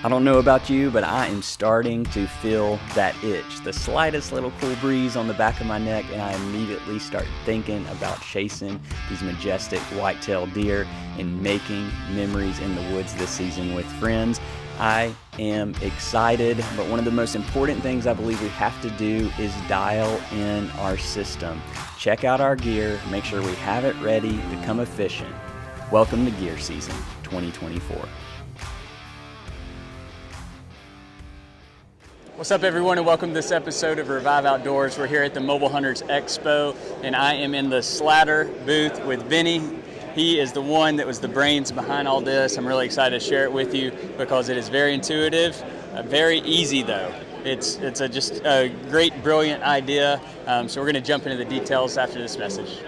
I don't know about you, but I am starting to feel that itch, the slightest little cool breeze on the back of my neck, and I immediately start thinking about chasing these majestic white-tailed deer and making memories in the woods this season with friends. I am excited, but one of the most important things I believe we have to do is dial in our system. Check out our gear, make sure we have it ready, become efficient. Welcome to Gear Season 2024. What's up, everyone, and welcome to this episode of Revive Outdoors. We're here at the Mobile Hunters Expo, and I am in the Sladder booth with Vinny. He is the one that was the brains behind all this. I'm really excited to share it with you because it is very intuitive, very easy though. It's just a great, brilliant idea. So we're going to jump into the details after this message.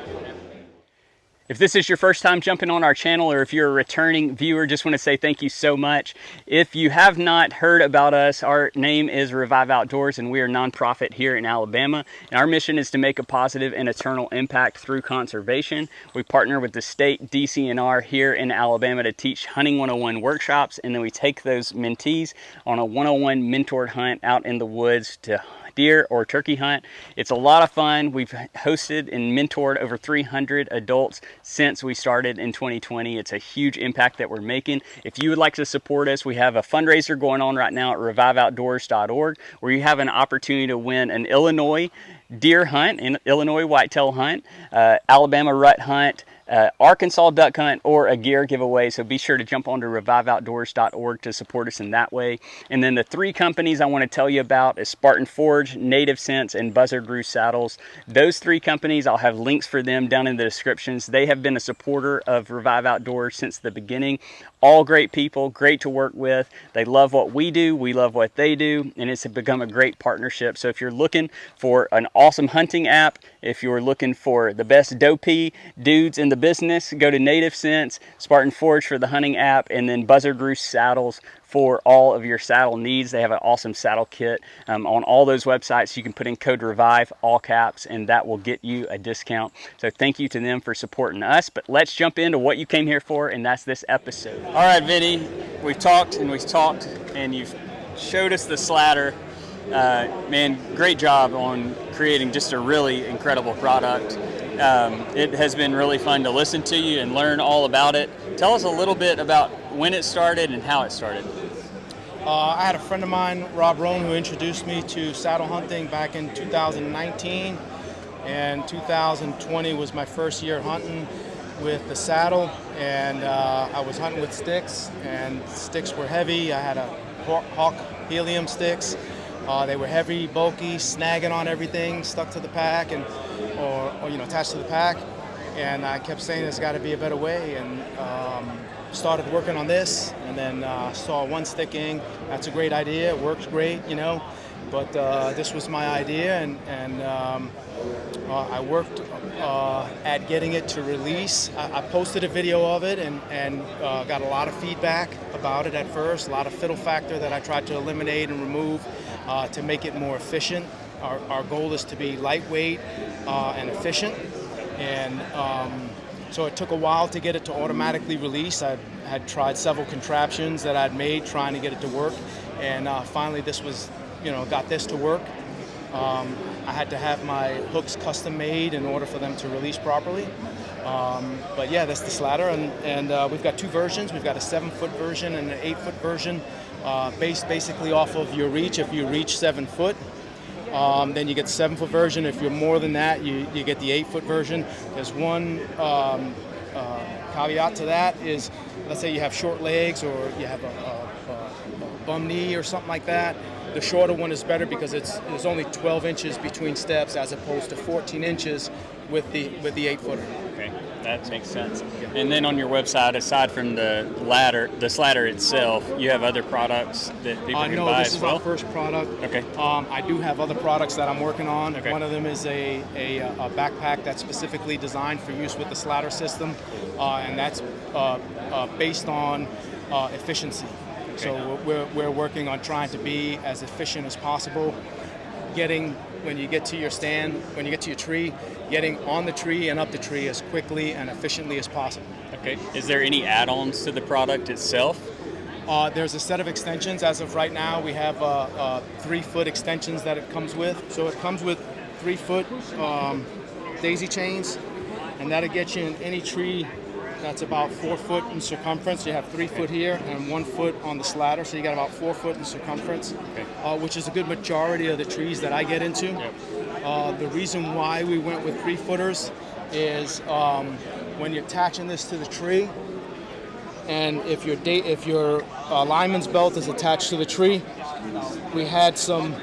If this is your first time jumping on our channel, or if you're a returning viewer, just want to say thank you so much. If you have not heard about us, our name is Revive Outdoors, and we are a nonprofit here in Alabama. And our mission is to make a positive and eternal impact through conservation. We partner with the state DCNR here in Alabama to teach Hunting 101 workshops, and then we take those mentees on a 101 mentored hunt out in the woods to deer or turkey hunt. It's a lot of fun. We've hosted and mentored over 300 adults since we started in 2020. It's a huge impact that we're making. If you would like to support us, we have a fundraiser going on right now at reviveoutdoors.org, where you have an opportunity to win an Illinois deer hunt, an Illinois whitetail hunt, Alabama rut hunt, Arkansas duck hunt, or a gear giveaway. So be sure to jump onto reviveoutdoors.org to support us in that way. And then the three companies I want to tell you about is Spartan Forge, Native Sense, and Buzzard Roost Saddles. Those three companies, I'll have links for them down in the descriptions. They have been a supporter of Revive Outdoors since the beginning. All great people, great to work with. They love what we do, we love what they do, and it's become a great partnership. So if you're looking for an awesome hunting app, if you're looking for the best dopey dudes in the business, go to Native Sense, Spartan Forge for the hunting app, and then Buzzard Roost Saddles for all of your saddle needs. They have an awesome saddle kit on all those websites. You can put in code REVIVE, all caps, and that will get you a discount. So thank you to them for supporting us. But let's jump into what you came here for, and that's this episode. All right, Vinny, we've talked, and you've showed us the Sladder. Man, great job on creating just a really incredible product. It has been really fun to listen to you and learn all about it. Tell us a little bit about when it started and how it started. I had a friend of mine, Rob Roan, who introduced me to saddle hunting back in 2019, and 2020 was my first year hunting with the saddle, and I was hunting with sticks, and sticks were heavy. I had a Hawk helium sticks. They were heavy, bulky, snagging on everything, stuck to the pack, and or attached to the pack. And I kept saying there's got to be a better way, and started working on this, and then saw one sticking. That's a great idea. It works great, But this was my idea, and I worked at getting it to release. I posted a video of it and got a lot of feedback about it at first, a lot of fiddle factor that I tried to eliminate and remove to make it more efficient. Our goal is to be lightweight and efficient, and so it took a while to get it to automatically release. I had tried several contraptions that I'd made trying to get it to work, and finally this was, got this to work. I had to have my hooks custom made in order for them to release properly. But yeah, that's the Sladder, and we've got two versions. We've got a 7-foot version and an 8-foot version, based basically off of your reach. If you reach 7 foot, then you get the 7-foot version. If you're more than that, you get the 8-foot version. There's one caveat to that is, let's say you have short legs or you have a bum knee or something like that. The shorter one is better because there's only 12 inches between steps as opposed to 14 inches with the 8-footer. Okay, that makes sense. And then on your website, aside from the Sladder itself, you have other products that people can buy as well? No, this is our first product. Okay. I do have other products that I'm working on. Okay. One of them is a backpack that's specifically designed for use with the Sladder system, and that's based on efficiency. Okay. So we're working on trying to be as efficient as possible, when you get to your stand, when you get to your tree, getting on the tree and up the tree as quickly and efficiently as possible. Okay. Is there any add-ons to the product itself? There's a set of extensions. As of right now, we have 3-foot extensions that it comes with. So it comes with 3-foot daisy chains, and that'll get you in any tree that's about 4 foot in circumference. You have 3 foot here and 1 foot on the sladder, so you got about 4 foot in circumference, which is a good majority of the trees that I get into. Yep. The reason why we went with 3-footers is when you're attaching this to the tree, and if your lineman's belt is attached to the tree, we had some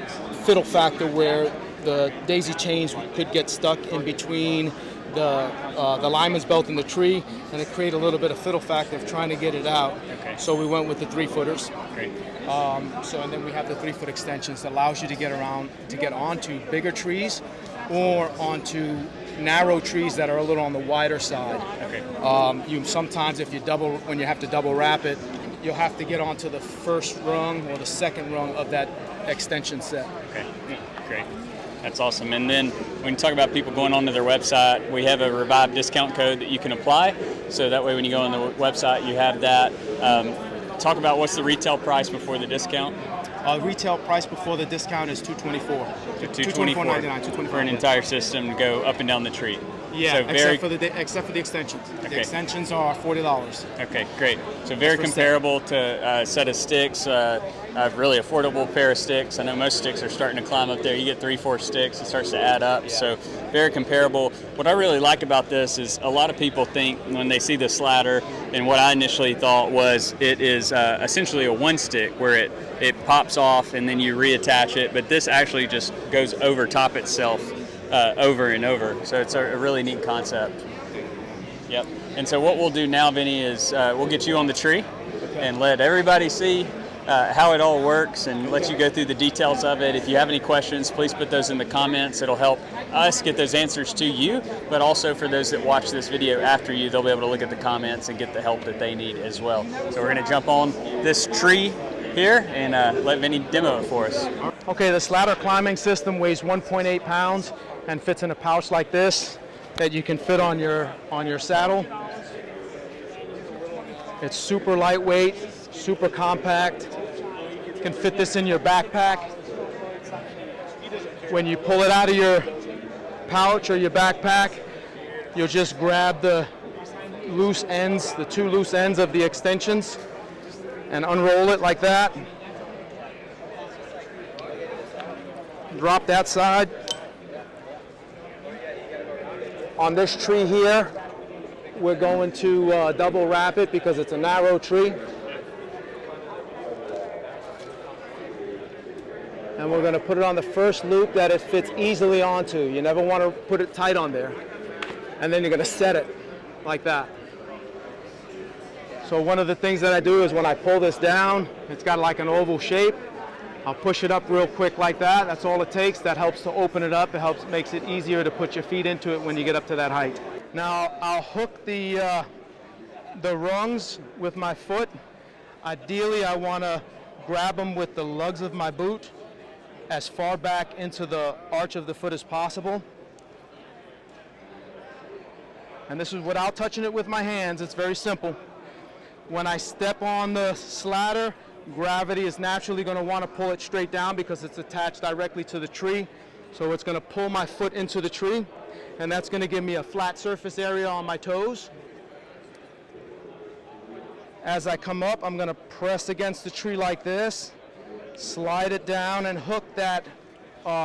fiddle factor where the daisy chains could get stuck in between the lineman's belt and the tree, and it created a little bit of fiddle factor of trying to get it out. Okay. So we went with the 3-footers. Great. And then we have the 3-foot extensions that allows you to get onto bigger trees or onto narrow trees that are a little on the wider side. Okay. Sometimes when you have to double wrap it, you'll have to get onto the first rung or the second rung of that extension set. Okay. Yeah. Great. That's awesome. And then when you talk about people going onto their website, we have a Revive discount code that you can apply. So that way when you go on the website, you have that. Talk about what's the retail price before the discount. Retail price before the discount is $224. $224 for an entire system to go up and down the tree. Yeah, so except for the extensions. Okay. The extensions are $40. Okay, great. So very comparable to a set of sticks, a really affordable pair of sticks. I know most sticks are starting to climb up there. You get 3-4 sticks, it starts to add up. Yeah. So very comparable. What I really like about this is a lot of people think when they see the sladder, and what I initially thought was it is essentially a one stick where it pops off and then you reattach it, but this actually just goes over top itself over and over. So it's a really neat concept. Yep. And so what we'll do now, Vinny, is we'll get you on the tree and let everybody see how it all works and let you go through the details of it. If you have any questions, please put those in the comments. It'll help us get those answers to you, but also for those that watch this video after you, they'll be able to look at the comments and get the help that they need as well. So we're going to jump on this tree here and let Vinny demo it for us. Okay, the Sladder Climbing System weighs 1.8 pounds and fits in a pouch like this that you can fit on your saddle. It's super lightweight, super compact. You can fit this in your backpack. When you pull it out of your pouch or your backpack, you'll just grab the loose ends, the 2 loose ends of the extensions, and unroll it like that. Drop that side. On this tree here, we're going to double wrap it because it's a narrow tree. And we're going to put it on the first loop that it fits easily onto. You never want to put it tight on there. And then you're going to set it like that. So one of the things that I do is when I pull this down, it's got like an oval shape. I'll push it up real quick like that. That's all it takes. That helps to open it up. It makes it easier to put your feet into it when you get up to that height. Now I'll hook the rungs with my foot. Ideally, I want to grab them with the lugs of my boot as far back into the arch of the foot as possible. And this is without touching it with my hands. It's very simple. When I step on the sladder, gravity is naturally going to want to pull it straight down because it's attached directly to the tree. So it's going to pull my foot into the tree, and that's going to give me a flat surface area on my toes. As I come up, I'm going to press against the tree like this, slide it down, and hook that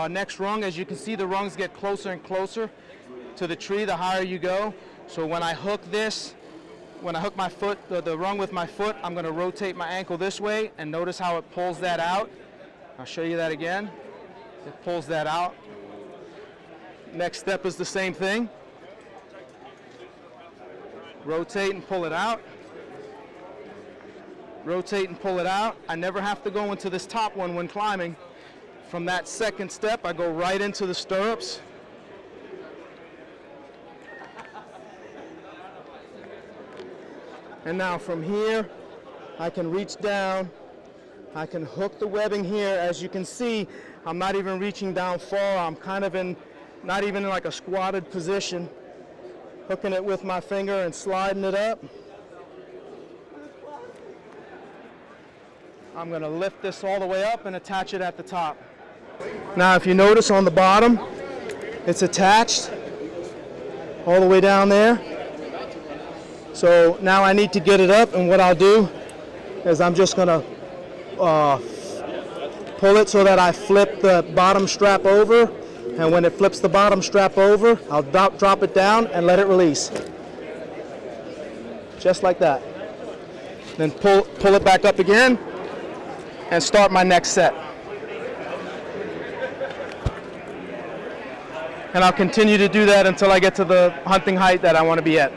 next rung. As you can see, the rungs get closer and closer to the tree the higher you go. So when I hook this, when I hook my foot, the rung with my foot, I'm going to rotate my ankle this way, and notice how it pulls that out. I'll show you that again. It pulls that out. Next step is the same thing. Rotate and pull it out. Rotate and pull it out. I never have to go into this top one when climbing. From that second step, I go right into the stirrups. And now from here, I can reach down. I can hook the webbing here. As you can see, I'm not even reaching down far. I'm kind of not even in like a squatted position. Hooking it with my finger and sliding it up. I'm going to lift this all the way up and attach it at the top. Now if you notice on the bottom, it's attached all the way down there. So now I need to get it up, and what I'll do is I'm just going to pull it so that I flip the bottom strap over, and when it flips the bottom strap over, I'll drop it down and let it release. Just like that. Then pull it back up again and start my next set. And I'll continue to do that until I get to the hunting height that I want to be at.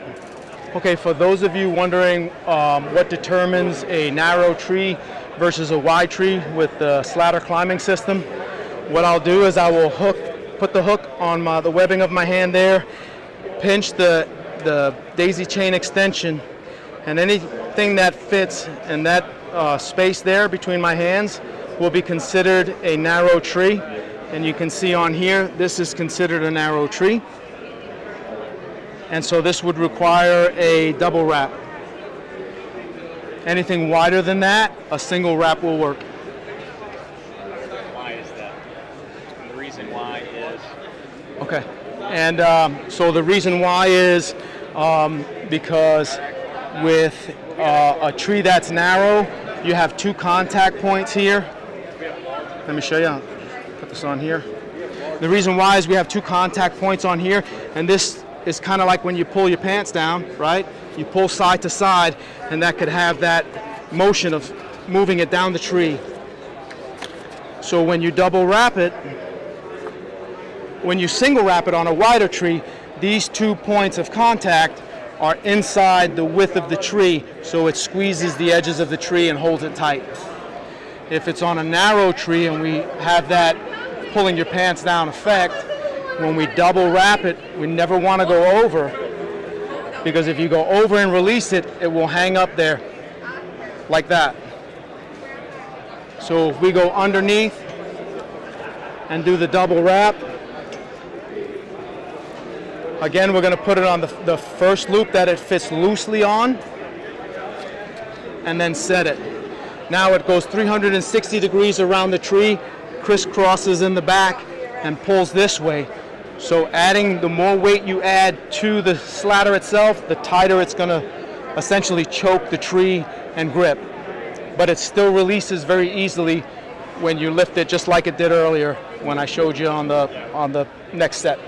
Okay, for those of you wondering what determines a narrow tree versus a wide tree with the Sladder Climbing System, what I'll do is I will put the hook on the webbing of my hand there, pinch the daisy chain extension, and anything that fits in that space there between my hands will be considered a narrow tree. And you can see on here, this is considered a narrow tree. And so this would require a double wrap. Anything wider than that, a single wrap will work. Why is that? The reason why is? Okay. And so the reason why is because with a tree that's narrow, you have two contact points here. Let me show you. Put this on here. The reason why is we have two contact points on here, and this is kind of like when you pull your pants down, right? You pull side to side, and that could have that motion of moving it down the tree. So when you double wrap it, when you single wrap it on a wider tree, these 2 points of contact are inside the width of the tree, so it squeezes the edges of the tree and holds it tight. If it's on a narrow tree and we have that pulling your pants down effect, when we double wrap it, we never want to go over, because if you go over and release it, it will hang up there like that. So if we go underneath and do the double wrap, again, we're going to put it on the first loop that it fits loosely on, and then set it. Now it goes 360 degrees around the tree, crisscrosses in the back, and pulls this way. So the more weight you add to the sladder itself, the tighter it's going to essentially choke the tree and grip. But it still releases very easily when you lift it, just like it did earlier when I showed you on the next set.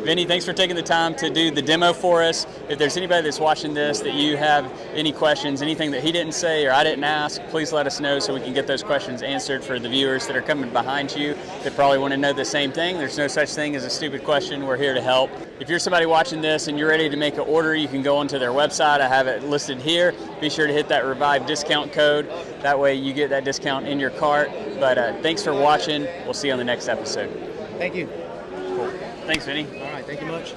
Vinny, thanks for taking the time to do the demo for us. If there's anybody that's watching this that you have any questions, anything that he didn't say or I didn't ask, please let us know so we can get those questions answered for the viewers that are coming behind you that probably want to know the same thing. There's no such thing as a stupid question. We're here to help. If you're somebody watching this and you're ready to make an order, you can go onto their website. I have it listed here. Be sure to hit that Revive discount code. That way you get that discount in your cart. But thanks for watching. We'll see you on the next episode. Thank you. Cool. Thanks, Vinny. All right, thank you much.